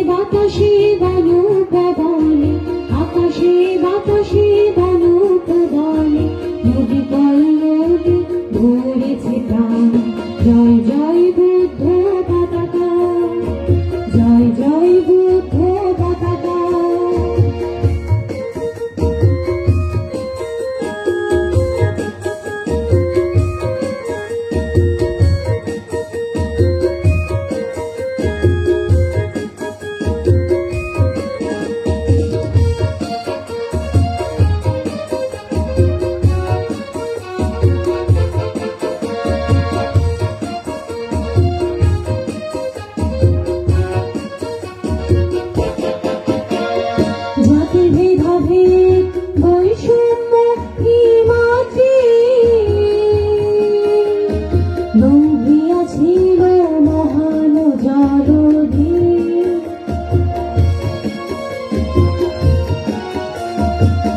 বাতাসে বালুক বলে, আকাশে বাতাসে বালুক বলে, নদী পল্লবে ভরেছে প্রাণ। জয় জয় বুদ্ধ পতাকা, জয় জয় বুদ্ধ পতাকা। জাতি ভেদাভেদ বৈষম্য হিমাদ্রি লঙ্ঘিয়াছিল মহান জলধি।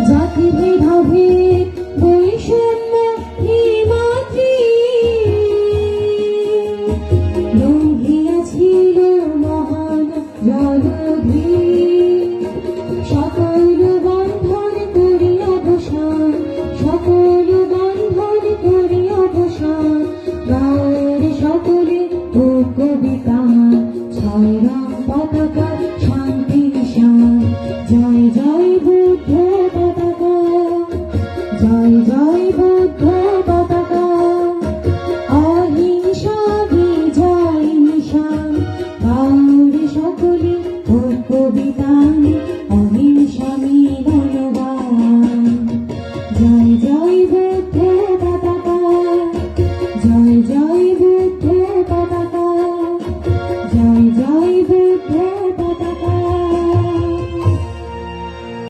জাতি ভেদাভেদ বৈষম্য হিমাদ্রি লঙ্ঘিয়াছিল মহান জলধি। সকল বন্ধন করি অবসান, সকল বন্ধন করি অবসান, গাঁয়ের সকলে ও কবিতা ছয় রং পতাকার শান্তি।